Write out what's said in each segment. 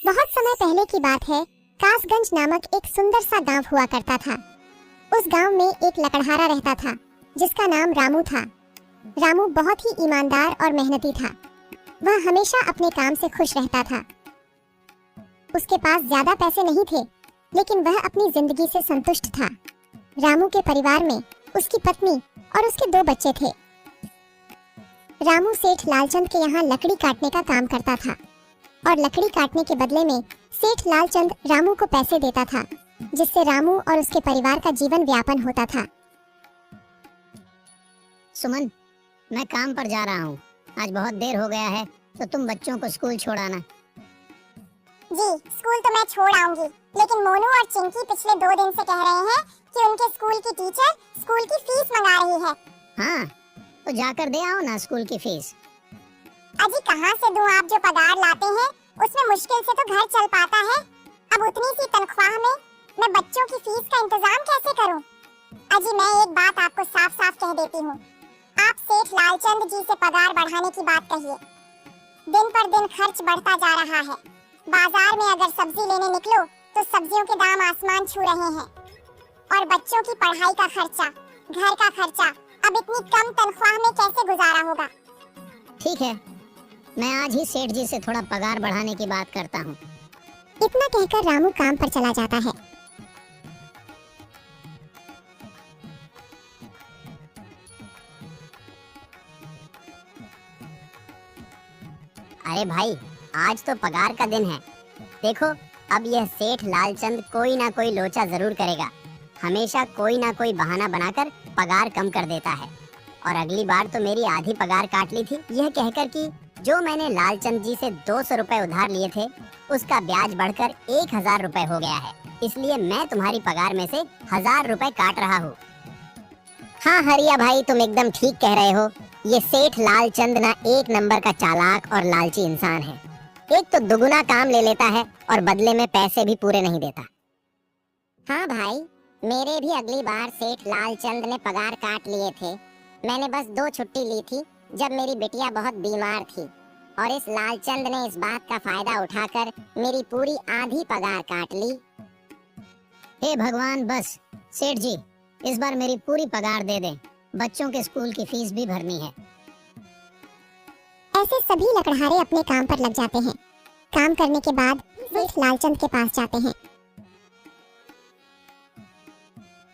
बहुत समय पहले की बात है। कासगंज नामक एक सुंदर सा गांव हुआ करता था। उस गांव में एक लकड़हारा रहता था जिसका नाम रामू था। रामू बहुत ही ईमानदार और मेहनती था। वह हमेशा अपने काम से खुश रहता था। उसके पास ज्यादा पैसे नहीं थे, लेकिन वह अपनी जिंदगी से संतुष्ट था। रामू के परिवार में उसकी पत्नी और उसके 2 बच्चे थे। रामू सेठ लालचंद के यहाँ लकड़ी काटने का काम करता था और लकड़ी काटने के बदले में सेठ लालचंद रामू को पैसे देता था, जिससे रामू और उसके परिवार का जीवन व्यापन होता था। सुमन, मैं काम पर जा रहा हूँ। आज बहुत देर हो गया है, तो तुम बच्चों को स्कूल छोड़ाना। जी, स्कूल तो मैं छोड़ आऊंगी, लेकिन मोनू और चिंकी पिछले 2 दिन से कह रहे हैं कि उनके स्कूल की टीचर स्कूल की फीस मंगा रही है। हाँ, तो जाकर दे आओ ना स्कूल की फीस। अजी कहाँ से दूं? आप जो पगार लाते हैं उसमें मुश्किल से तो घर चल पाता है। अब उतनी सी तनख्वाह में मैं बच्चों की फीस का इंतजाम कैसे करूं? अजी मैं एक बात आपको साफ साफ कह देती हूँ, आप सेठ लालचंद जी से पगार बढ़ाने की बात कहिए। दिन पर दिन खर्च बढ़ता जा रहा है। बाजार में अगर सब्जी लेने निकलो तो सब्जियों के दाम आसमान छू रहे हैं, और बच्चों की पढ़ाई का खर्चा, घर का खर्चा अब इतनी कम तनख्वाह में कैसे गुजारा होगा? ठीक है, मैं आज ही सेठ जी से थोड़ा पगार बढ़ाने की बात करता हूँ। इतना कहकर रामू काम पर चला जाता है। अरे भाई, आज तो पगार का दिन है। देखो, अब यह सेठ लालचंद कोई ना कोई लोचा जरूर करेगा। हमेशा कोई ना कोई बहाना बनाकर पगार कम कर देता है। और अगली बार तो मेरी आधी पगार काट ली थी, यह कहकर कि जो मैंने लालचंद जी से 200 रुपए उधार लिए थे, उसका ब्याज बढ़कर 1000 रुपए हो गया है। इसलिए मैं तुम्हारी पगार में से 1000 रुपए काट रहा हूँ। हाँ हरिया भाई, तुम एकदम ठीक कह रहे हो। ये सेठ लालचंद ना एक नंबर का चालाक और लालची इंसान है। एक तो दुगुना काम ले लेता है और बदले में पैसे भी पूरे नहीं देता। हाँ भाई, मेरे भी अगली बार सेठ लालचंद ने पगार काट लिए थे। मैंने बस 2 छुट्टी ली थी जब मेरी बिटिया बहुत बीमार थी, और इस लालचंद ने इस बात का फायदा उठाकर मेरी पूरी आधी पगार काट ली। हे भगवान, बस सेठ जी, इस बार मेरी पूरी पगार दे दें। बच्चों के स्कूल की फीस भी भरनी है। ऐसे सभी लकड़हारे अपने काम पर लग जाते हैं। काम करने के बाद सेठ लालचंद के पास जाते हैं।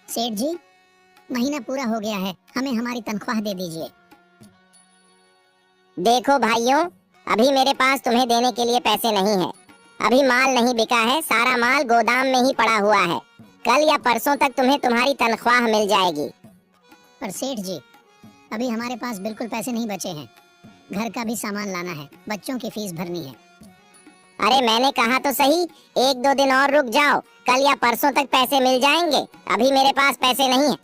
सेठ जी, महीना पूरा हो गया है, हमें हमारी तनख्वाह दे दीजिए। देखो भाइयों, अभी मेरे पास तुम्हें देने के लिए पैसे नहीं है। अभी माल नहीं बिका है, सारा माल गोदाम में ही पड़ा हुआ है। कल या परसों तक तुम्हें तुम्हारी तनख्वाह मिल जाएगी। पर सेठ जी, अभी हमारे पास बिल्कुल पैसे नहीं बचे हैं। घर का भी सामान लाना है, बच्चों की फीस भरनी है। अरे मैंने कहा तो सही, 1-2 दिन और रुक जाओ, कल या परसों तक पैसे मिल जाएंगे। अभी मेरे पास पैसे नहीं है।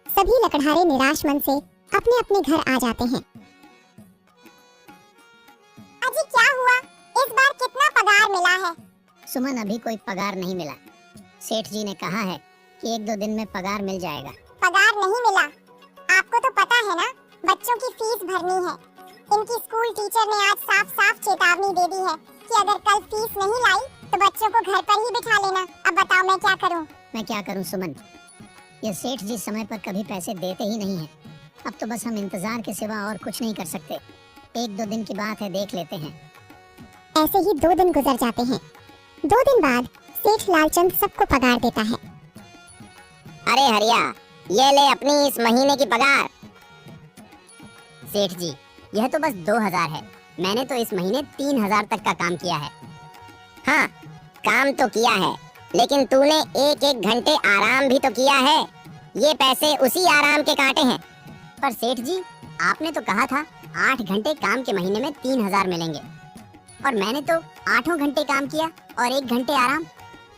सभी लकड़हारे निराश मन से अपने अपने घर आ जाते हैं। अजी क्या हुआ? इस बार कितना पगार मिला है? सुमन, अभी कोई पगार नहीं मिला। सेठ जी ने कहा है कि 1-2 दिन में पगार मिल जाएगा। पगार नहीं मिला? आपको तो पता है ना, बच्चों की फीस भरनी है। इनकी स्कूल टीचर ने आज साफ साफ चेतावनी दे दी है कि अगर कल फीस नहीं लाई तो बच्चों को घर पर ही बिठा लेना। अब बताओ मैं क्या करूं? मैं क्या करूं सुमन, ये सेठ जी समय पर कभी पैसे देते ही नहीं है। अब तो बस हम इंतजार के सिवा और कुछ नहीं कर सकते। 1-2 दिन की बात है, देख लेते हैं। ऐसे ही 2 दिन गुजर जाते हैं। 2 दिन बाद सेठ लालचंद सबको पगार देता है। अरे हरिया, ये ले अपनी इस महीने की पगार। सेठ जी, यह तो बस 2000 है। मैंने तो इस महीने 3000 तक का काम किया है। हाँ, काम तो किया है, लेकिन तूने 1-1 घंटे आराम भी तो किया है। ये पैसे उसी आराम के काटे हैं। पर सेठ जी, आपने तो कहा था 8 घंटे काम के महीने में 3000 मिलेंगे, और मैंने तो 8 घंटे काम किया और 1 घंटे आराम।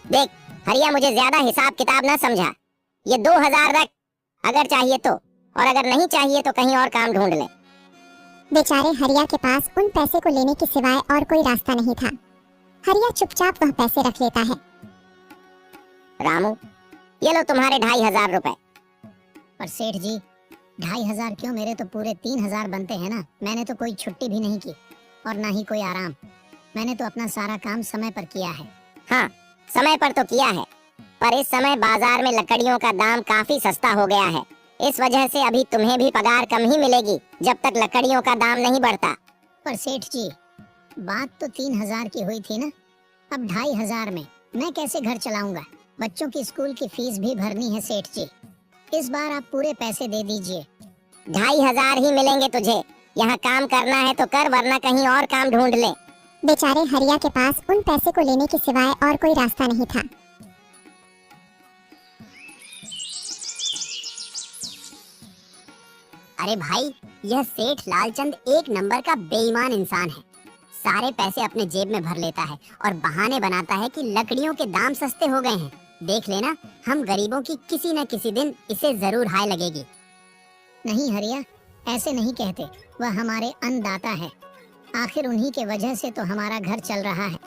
देख हरिया, मुझे ज्यादा हिसाब किताब ना समझा। ये 2000 रख, अगर चाहिए तो, और अगर नहीं चाहिए तो कहीं और काम ढूंढ ले। बेचारे हरिया के पास उन पैसे को लेने के सिवाय और कोई रास्ता नहीं था। हरिया चुपचाप वह पैसे रख लेता है। रामू, ये लो तुम्हारे 2500 रुपए। पर सेठ जी, 2500 क्यों? मेरे तो पूरे 3000 बनते हैं ना। मैंने तो कोई छुट्टी भी नहीं की और ना ही कोई आराम। मैंने तो अपना सारा काम समय पर किया है। हाँ, समय पर तो किया है, पर इस समय बाजार में लकड़ियों का दाम काफी सस्ता हो गया है। इस वजह से अभी तुम्हें भी पगार कम ही मिलेगी जब तक लकड़ियों का दाम नहीं बढ़ता। पर सेठ जी, बात तो 3,000 की हुई थी ना, अब 2,500 में मैं कैसे घर चलाऊंगा? बच्चों की स्कूल की फीस भी भरनी है सेठ जी। इस बार आप पूरे पैसे दे दीजिए। 2,500 ही मिलेंगे तुझे। यहाँ काम करना है तो कर, वरना कहीं और काम ढूंढ ले। बेचारे हरिया के पास उन पैसे को लेने के सिवाय और कोई रास्ता नहीं था। अरे भाई, यह सेठ लालचंद एक नंबर का बेईमान इंसान है। सारे पैसे अपने जेब में भर लेता है और बहाने बनाता है कि लकड़ियों के दाम सस्ते हो गए हैं। देख लेना, हम गरीबों की किसी न किसी दिन इसे जरूर हाय लगेगी। नहीं हरिया, ऐसे नहीं कहते। वह हमारे अन्नदाता है। आखिर उन्हीं के वजह से तो हमारा घर चल रहा है।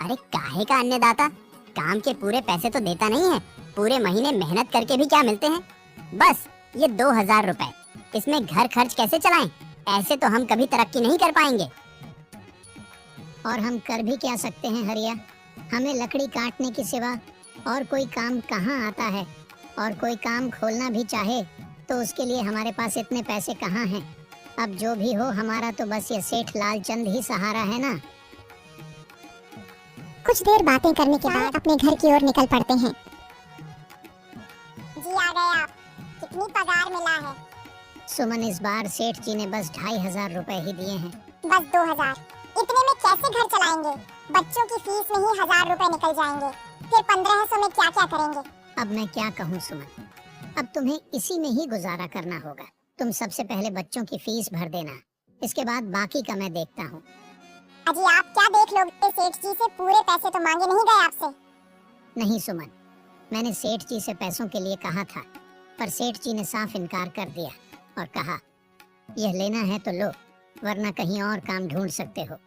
अरे काहे का अन्नदाता? काम के पूरे पैसे तो देता नहीं है। पूरे महीने मेहनत करके भी क्या मिलते हैं? बस ये 2,000 रुपए। इसमें घर खर्च कैसे चलाएं? ऐसे तो हम कभी तरक्की नहीं कर पाएंगे। और हम कर भी क्या सकते हैं हरिया? हमें लकड़ी काटने के सिवा और कोई काम कहाँ आता है? और कोई काम खोलना भी चाहे तो उसके लिए हमारे पास इतने पैसे कहाँ हैं? अब जो भी हो, हमारा तो बस ये सेठ लालचंद ही सहारा है ना। कुछ देर बातें करने के बाद अपने घर की ओर निकल पड़ते हैं। जी आ गए आप। कितनी पगार मिला है? सुमन, इस बार सेठ जी ने बस 2,500 रुपए ही दिए हैं। बस 2,000? इतने में कैसे घर चलाएंगे? बच्चों की फीस में ही 1,000 रुपए निकल जाएंगे। फिर 1,500 में क्या क्या करेंगे? अब मैं क्या कहूँ सुमन, अब तुम्हें इसी में ही गुजारा करना होगा। तुम सबसे पहले बच्चों की फीस भर देना, इसके बाद बाकी का मैं देखता हूँ। अजी आप क्या देख लोगे? सेठ जी से पूरे पैसे तो मांगे नहीं गए आपसे? नहीं सुमन, मैंने सेठ जी से पैसों के लिए कहा था, पर सेठ जी ने साफ इनकार कर दिया और कहा, यह लेना है तो लो, वरना कहीं और काम ढूंढ सकते हो।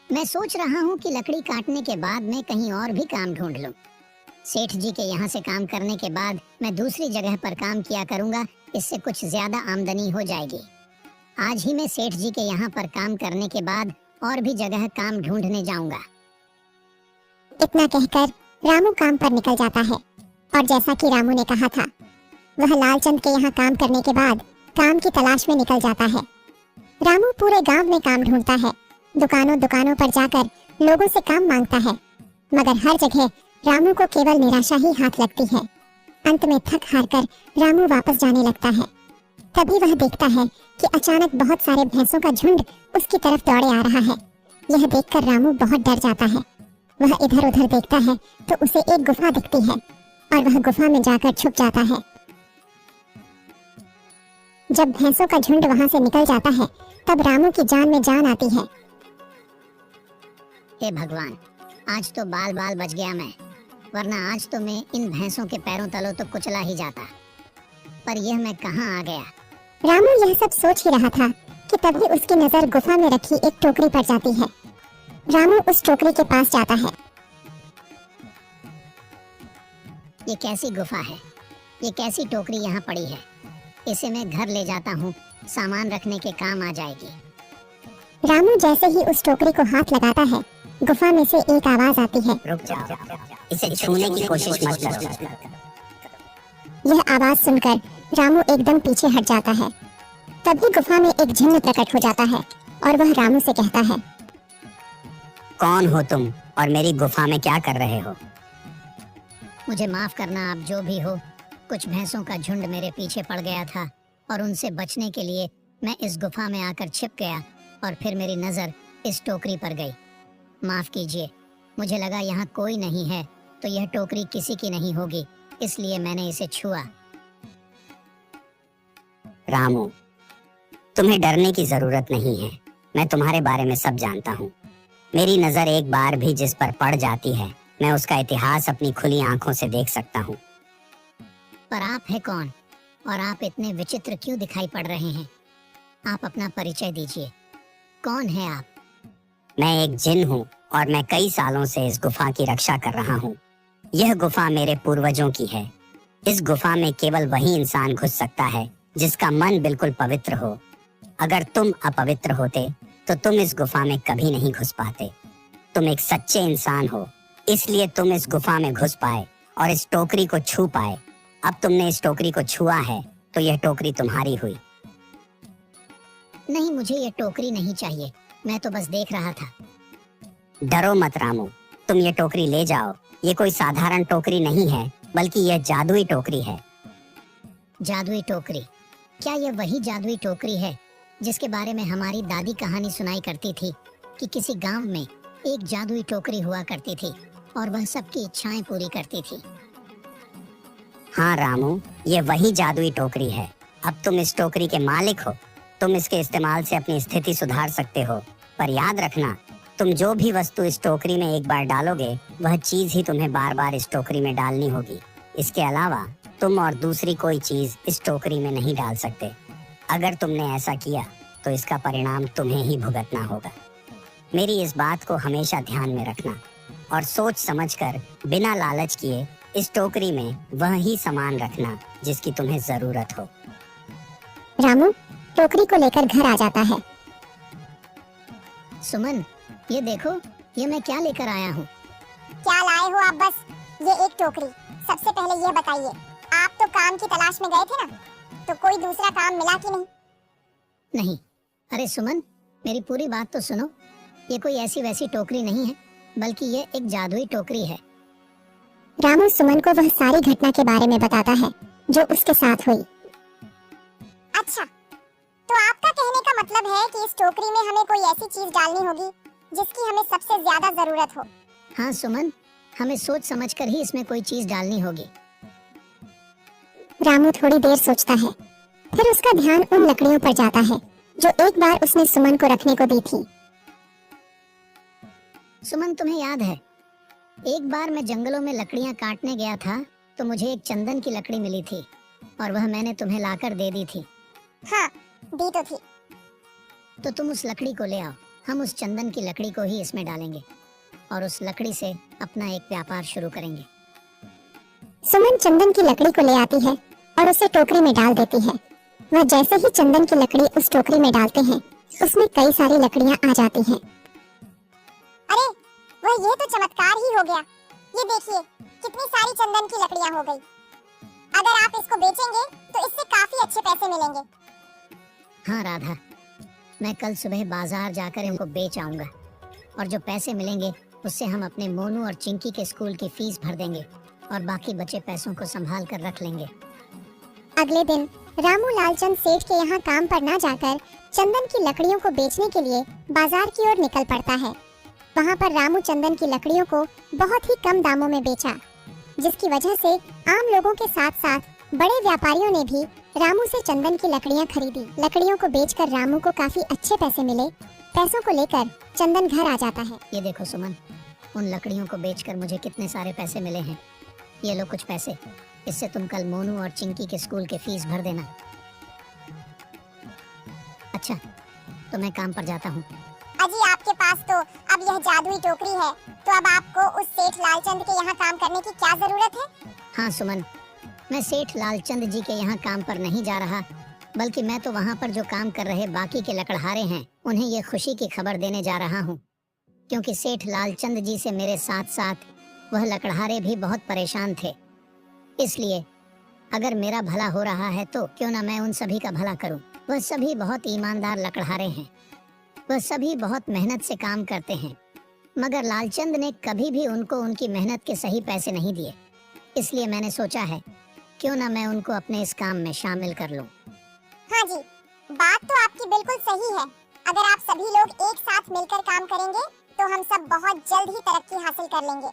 मैं सोच रहा हूँ कि लकड़ी काटने के बाद मैं कहीं और भी काम ढूंढ लूं। सेठ जी के यहाँ से काम करने के बाद मैं दूसरी जगह पर काम किया करूँगा, इससे कुछ ज्यादा आमदनी हो जाएगी। आज ही मैं सेठ जी के यहाँ पर काम करने के बाद और भी जगह काम ढूंढने जाऊंगा। इतना कहकर रामू काम पर निकल जाता है और जैसा कि रामू ने कहा था, वह लालचंद के यहाँ काम करने के बाद काम की तलाश में निकल जाता है। रामू पूरे गांव में काम ढूंढता है, दुकानों दुकानों पर जाकर लोगों से काम मांगता है, मगर हर जगह रामू को केवल निराशा ही हाथ लगती है। अंत में थक हार कर रामू वापस जाने लगता है। तभी वह देखता है कि अचानक बहुत सारे भैंसों का झुंड उसकी तरफ दौड़े आ रहा है। यह देखकर रामू बहुत डर जाता है। वह इधर उधर देखता है तो उसे एक गुफा दिखती है और वह गुफा में जाकर छुप जाता है। जब भैंसों का झुंड वहां से निकल जाता है तब रामू की जान में जान आती है। हे भगवान, आज तो बाल बाल बच गया मैं, वरना आज तो मैं इन भैंसों के पैरों तलों तो कुचला ही जाता। पर यह मैं कहाँ आ गया? रामू यह सब सोच ही रहा था कि तभी उसकी नजर गुफा में रखी एक टोकरी पर जाती है। रामू उस टोकरी के पास जाता है। ये कैसी गुफा है? ये कैसी टोकरी यहाँ पड़ी है? इसे मैं घर ले जाता हूँ, सामान रखने के काम आ जाएगी। रामू जैसे ही उस टोकरी को हाथ लगाता है, गुफा में से एक आवाज आती है, रुक जाओ, इसे छूने की कोशिश मत करो। यह आवाज सुनकर रामू एकदम पीछे हट जाता है। तभी गुफा में एक जिन्न प्रकट हो जाता है और वह रामू से कहता है, कौन हो तुम और मेरी गुफा में क्या कर रहे हो? मुझे माफ करना, आप जो भी हो। कुछ भैंसों का झुंड मेरे पीछे पड़ गया था और उनसे बचने के लिए मैं इस गुफा में आकर छिप गया और फिर मेरी नजर इस टोकरी पर गई। माफ कीजिए, मुझे लगा यहाँ कोई नहीं है तो यह टोकरी किसी की नहीं होगी, इसलिए मैंने इसे छुआ। रामू, तुम्हें डरने की जरूरत नहीं है। मैं तुम्हारे बारे में सब जानता हूँ। मेरी नजर एक बार भी जिस पर पड़ जाती है, मैं उसका इतिहास अपनी खुली आंखों से देख सकता हूँ। पर आप है कौन और आप इतने विचित्र क्यों दिखाई पड़ रहे हैं? आप अपना परिचय दीजिए। कौन है आप? मैं एक जिन हूँ और मैं कई सालों से इस गुफा की रक्षा कर रहा हूँ। यह गुफा मेरे पूर्वजों की है। इस गुफा में केवल वही इंसान घुस सकता है जिसका मन बिल्कुल पवित्र हो। अगर तुम अपवित्र होते तो तुम इस गुफा में कभी नहीं घुस पाते। तुम एक सच्चे इंसान हो, इसलिए तुम इस गुफा में घुस पाए और इस टोकरी को छू पाए। अब तुमने इस टोकरी को छुआ है तो यह टोकरी तुम्हारी हुई। नहीं, मुझे ये टोकरी नहीं चाहिए, मैं तो बस देख रहा था। डरो मत रामू, तुम ये टोकरी ले जाओ। ये कोई साधारण टोकरी नहीं है, बल्कि यह जादुई टोकरी है। जादुई टोकरी? क्या यह वही जादुई टोकरी है जिसके बारे में हमारी दादी कहानी सुनाई करती थी कि किसी गांव में एक जादुई टोकरी हुआ करती थी और वह सबकी इच्छाएं पूरी करती थी? हाँ रामू, ये वही जादुई टोकरी है। अब तुम इस टोकरी के मालिक हो। तुम इसके इस्तेमाल से अपनी स्थिति सुधार सकते हो, पर याद रखना, तुम जो भी वस्तु इस टोकरी में एक बार डालोगे, वह चीज ही तुम्हें बार बार इस टोकरी में डालनी होगी। इसके अलावा तुम और दूसरी कोई चीज इस टोकरी में नहीं डाल सकते। अगर तुमने ऐसा किया तो इसका परिणाम तुम्हें ही भुगतना होगा। मेरी इस बात को हमेशा ध्यान में रखना और सोच समझकर बिना लालच किए इस टोकरी में वह ही सामान रखना जिसकी तुम्हें जरूरत हो। रामू टोकरी को लेकर घर आ जाता है। सुमन, ये देखो, ये मैं क्या लेकर आया हूँ। क्या लाए हो आप? बस ये एक टोकरी। सबसे पहले ये बताइए, आप तो काम की तलाश में गए थे ना, तो कोई दूसरा काम मिला कि नहीं? नहीं। अरे सुमन, मेरी पूरी बात तो सुनो। ये कोई ऐसी वैसी टोकरी नहीं है, बल्कि ये एक जादुई टोकरी है। रामू सुमन को वह सारी घटना के बारे में बताता है जो उसके साथ हुई। अच्छा, तो आपका कहने का मतलब है कि इस टोकरी में हमें कोई ऐसी चीज डालनी होगी जिसकी हमें सबसे ज्यादा जरूरत हो। हाँ सुमन, हमें सोच समझकर ही इसमें कोई चीज डालनी होगी। रामू थोड़ी देर सोचता है, फिर उसका ध्यान उन लकड़ियों पर जाता है जो एक बार उसने सुमन को रखने को दी थी। सुमन, तुम्हें याद है, एक बार मैं जंगलों में लकड़ियां काटने गया था तो मुझे एक चंदन की लकड़ी मिली थी और वह मैंने तुम्हें लाकर दे दी थी। हाँ, दी तो थी। तो तुम उस लकड़ी को ले आओ। हम उस चंदन की लकड़ी को ही इसमें डालेंगे और उस लकड़ी से अपना एक व्यापार शुरू करेंगे। सुमन चंदन की लकड़ी को ले आती है और उसे टोकरी में डाल देती है। वह जैसे ही चंदन की लकड़ी उस टोकरी में डालते हैं, उसमें कई सारी लकड़ियां आ जाती हैं। अरे वह, ये तो चमत्कार ही हो गया। ये देखिए, कितनी सारी चंदन की लकड़ियां हो गई। अगर आप इसको बेचेंगे तो इससे काफी अच्छे पैसे मिलेंगे। हाँ राधा, मैं कल सुबह बाजार जाकर इनको बेच आऊंगा और जो पैसे मिलेंगे उससे हम अपने मोनू और चिंकी के स्कूल की फीस भर देंगे और बाकी बचे पैसों को संभाल कर रख लेंगे। अगले दिन रामू लालचंद सेठ के यहाँ काम पर न जाकर चंदन की लकड़ियों को बेचने के लिए बाजार की ओर निकल पड़ता है। वहाँ पर रामू चंदन की लकड़ियों को बहुत ही कम दामों में बेचा, जिसकी वजह से आम लोगों के साथ साथ बड़े व्यापारियों ने भी रामू से चंदन की लकड़ियाँ खरीदी। लकड़ियों को बेचकर रामू को काफी अच्छे पैसे मिले। पैसों को लेकर चंदन घर आ जाता है। ये देखो सुमन, उन लकड़ियों को बेचकर मुझे कितने सारे पैसे मिले हैं। ये लो कुछ पैसे, इससे तुम कल मोनू और चिंकी के स्कूल की फीस भर देना। अच्छा, तो मैं काम पर जाता हूँ। अजी, आपके पास तो अब यह जादुई टोकरी है, तो अब आपको उस सेठ लालचंद के यहाँ काम करने की क्या जरूरत है? हाँ सुमन, मैं सेठ लालचंद जी के यहाँ काम पर नहीं जा रहा, बल्कि मैं तो वहाँ पर जो काम कर रहे बाकी के लकड़हारे हैं उन्हें ये खुशी की खबर देने जा रहा हूँ, क्योंकि सेठ लालचंद जी से मेरे साथ साथ वह लकड़हारे भी बहुत परेशान थे। इसलिए अगर मेरा भला हो रहा है तो क्यों ना मैं उन सभी का भला करूं। वह सभी बहुत ईमानदार लकड़हारे हैं, वह सभी बहुत मेहनत से काम करते हैं, मगर लालचंद ने कभी भी उनको उनकी मेहनत के सही पैसे नहीं दिए। इसलिए मैंने सोचा है क्यों ना मैं उनको अपने इस काम में शामिल कर लूं। हाँ जी, बात तो आपकी बिल्कुल सही है। अगर आप सभी लोग एक साथ मिलकर काम करेंगे तो हम सब बहुत जल्द ही तरक्की हासिल कर लेंगे।